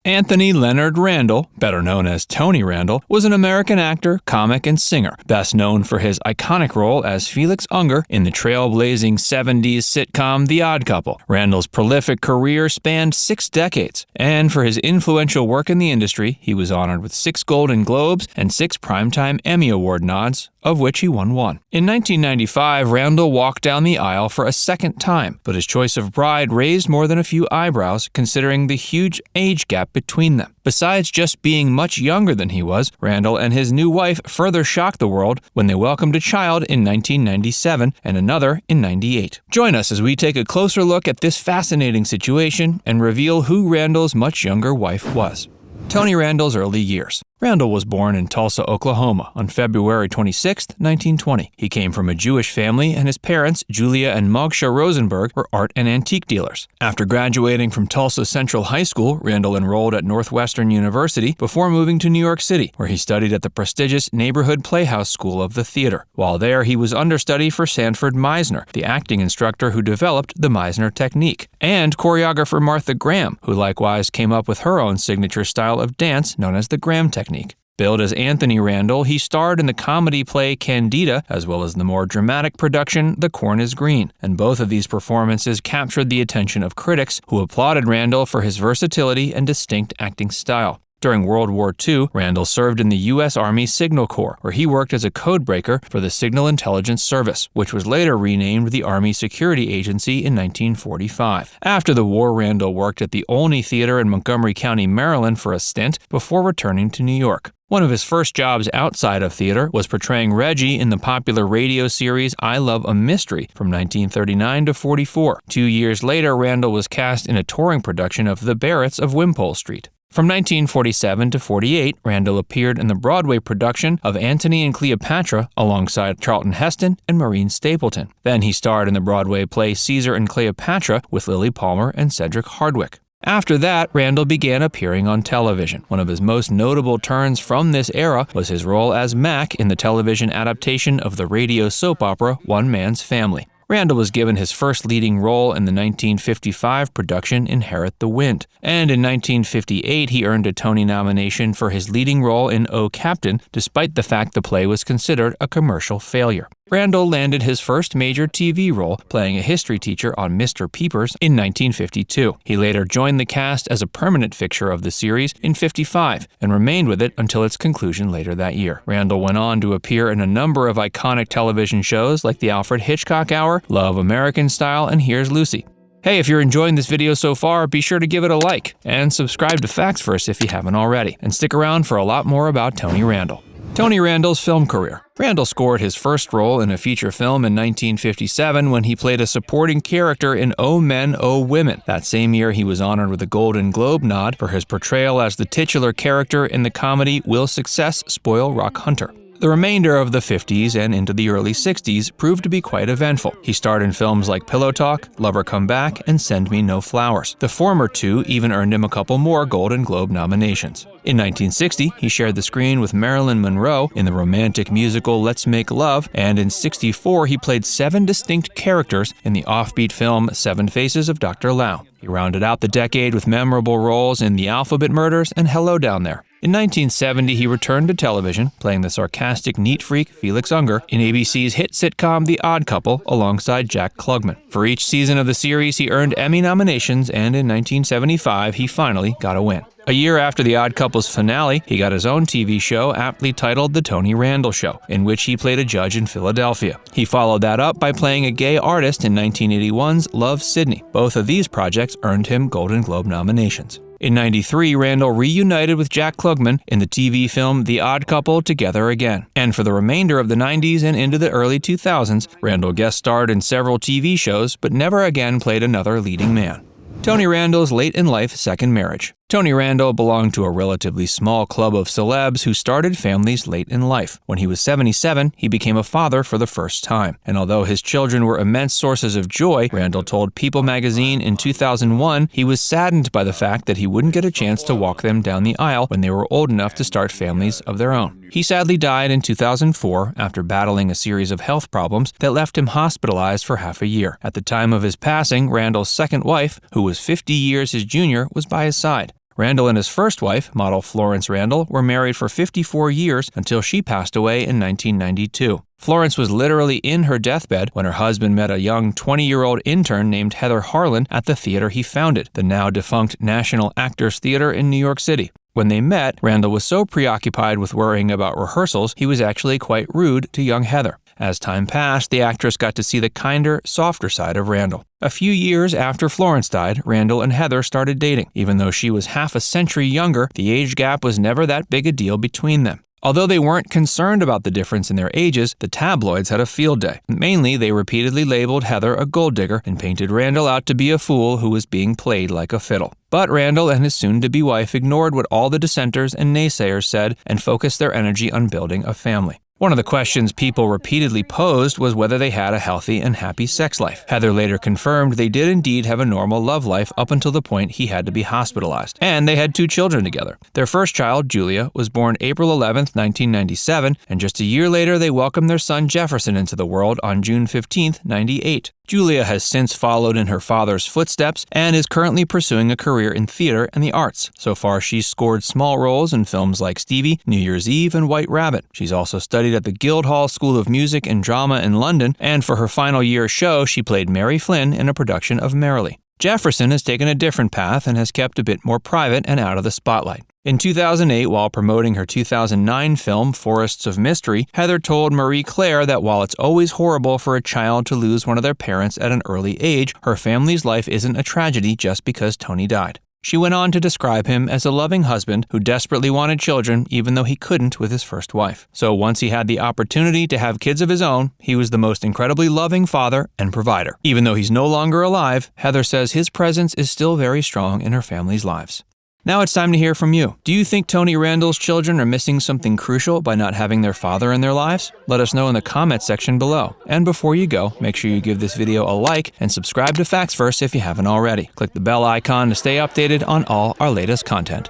Anthony Leonard Randall, better known as Tony Randall, was an American actor, comic, and singer, best known for his iconic role as Felix Unger in the trailblazing 70s sitcom The Odd Couple. Randall's prolific career spanned 6 decades, and for his influential work in the industry, he was honored with 6 Golden Globes and 6 Primetime Emmy Award nods, of which he won 1. In 1995, Randall walked down the aisle for a second time, but his choice of bride raised more than a few eyebrows considering the huge age gap between them. Besides just being much younger than he was, Randall and his new wife further shocked the world when they welcomed a child in 1997 and another in 98. Join us as we take a closer look at this fascinating situation and reveal who Randall's much younger wife was. Tony Randall's early years. Randall was born in Tulsa, Oklahoma on February 26, 1920. He came from a Jewish family, and his parents, Julia and Mogsha Rosenberg, were art and antique dealers. After graduating from Tulsa Central High School, Randall enrolled at Northwestern University before moving to New York City, where he studied at the prestigious Neighborhood Playhouse School of the Theater. While there, he was understudy for Sanford Meisner, the acting instructor who developed the Meisner technique, and choreographer Martha Graham, who likewise came up with her own signature style of dance known as the Graham technique. Billed as Anthony Randall, he starred in the comedy play Candida, as well as the more dramatic production The Corn is Green, and both of these performances captured the attention of critics, who applauded Randall for his versatility and distinct acting style. During World War II, Randall served in the U.S. Army Signal Corps, where he worked as a codebreaker for the Signal Intelligence Service, which was later renamed the Army Security Agency in 1945. After the war, Randall worked at the Olney Theater in Montgomery County, Maryland for a stint before returning to New York. One of his first jobs outside of theater was portraying Reggie in the popular radio series I Love a Mystery from 1939 to 44. 2 years later, Randall was cast in a touring production of The Barretts of Wimpole Street. From 1947 to 48, Randall appeared in the Broadway production of Antony and Cleopatra alongside Charlton Heston and Maureen Stapleton. Then he starred in the Broadway play Caesar and Cleopatra with Lily Palmer and Cedric Hardwicke. After that, Randall began appearing on television. One of his most notable turns from this era was his role as Mac in the television adaptation of the radio soap opera One Man's Family. Randall was given his first leading role in the 1955 production Inherit the Wind, and in 1958 he earned a Tony nomination for his leading role in Oh Captain, despite the fact the play was considered a commercial failure. Randall landed his first major TV role, playing a history teacher on Mr. Peepers in 1952. He later joined the cast as a permanent fixture of the series in 55 and remained with it until its conclusion later that year. Randall went on to appear in a number of iconic television shows like The Alfred Hitchcock Hour, Love American Style, and Here's Lucy. Hey, if you're enjoying this video so far, be sure to give it a like and subscribe to Facts First if you haven't already, and stick around for a lot more about Tony Randall. Tony Randall's film career. Randall scored his first role in a feature film in 1957 when he played a supporting character in Oh Men, Oh Women. That same year, he was honored with a Golden Globe nod for his portrayal as the titular character in the comedy Will Success Spoil Rock Hunter. The remainder of the 50s and into the early 60s proved to be quite eventful. He starred in films like Pillow Talk, Lover Come Back, and Send Me No Flowers. The former two even earned him a couple more Golden Globe nominations. In 1960, he shared the screen with Marilyn Monroe in the romantic musical Let's Make Love, and in '64 he played 7 distinct characters in the offbeat film 7 Faces of Dr. Lao. He rounded out the decade with memorable roles in The Alphabet Murders and Hello Down There. In 1970, he returned to television, playing the sarcastic neat freak Felix Unger in ABC's hit sitcom The Odd Couple alongside Jack Klugman. For each season of the series, he earned Emmy nominations, and in 1975, he finally got a win. A year after The Odd Couple's finale, he got his own TV show aptly titled The Tony Randall Show, in which he played a judge in Philadelphia. He followed that up by playing a gay artist in 1981's Love, Sidney. Both of these projects earned him Golden Globe nominations. In '93, Randall reunited with Jack Klugman in the TV film The Odd Couple Together Again. And for the remainder of the '90s and into the early 2000s, Randall guest starred in several TV shows, but never again played another leading man. Tony Randall's late-in-life second marriage. Tony Randall belonged to a relatively small club of celebs who started families late in life. When he was 77, he became a father for the first time. And although his children were immense sources of joy, Randall told People magazine in 2001 he was saddened by the fact that he wouldn't get a chance to walk them down the aisle when they were old enough to start families of their own. He sadly died in 2004 after battling a series of health problems that left him hospitalized for half a year. At the time of his passing, Randall's second wife, who was 50 years his junior, was by his side. Randall and his first wife, model Florence Randall, were married for 54 years until she passed away in 1992. Florence was literally in her deathbed when her husband met a young 20-year-old intern named Heather Harlan at the theater he founded, the now-defunct National Actors Theater in New York City. When they met, Randall was so preoccupied with worrying about rehearsals, he was actually quite rude to young Heather. As time passed, the actress got to see the kinder, softer side of Randall. A few years after Florence died, Randall and Heather started dating. Even though she was half a century younger, the age gap was never that big a deal between them. Although they weren't concerned about the difference in their ages, the tabloids had a field day. Mainly, they repeatedly labeled Heather a gold digger and painted Randall out to be a fool who was being played like a fiddle. But Randall and his soon-to-be wife ignored what all the dissenters and naysayers said and focused their energy on building a family. One of the questions people repeatedly posed was whether they had a healthy and happy sex life. Heather later confirmed they did indeed have a normal love life up until the point he had to be hospitalized. And they had 2 children together. Their first child, Julia, was born April 11, 1997, and just a year later they welcomed their son Jefferson into the world on June 15, 1998. Julia has since followed in her father's footsteps and is currently pursuing a career in theater and the arts. So far, she's scored small roles in films like Stevie, New Year's Eve, and White Rabbit. She's also studied at the Guildhall School of Music and Drama in London, and for her final year show, she played Mary Flynn in a production of Merrily. Jefferson has taken a different path and has kept a bit more private and out of the spotlight. In 2008, while promoting her 2009 film Forests of Mystery, Heather told Marie Claire that while it's always horrible for a child to lose one of their parents at an early age, her family's life isn't a tragedy just because Tony died. She went on to describe him as a loving husband who desperately wanted children even though he couldn't with his first wife. So once he had the opportunity to have kids of his own, he was the most incredibly loving father and provider. Even though he's no longer alive, Heather says his presence is still very strong in her family's lives. Now it's time to hear from you. Do you think Tony Randall's children are missing something crucial by not having their father in their lives? Let us know in the comment section below. And before you go, make sure you give this video a like and subscribe to Facts Verse if you haven't already. Click the bell icon to stay updated on all our latest content.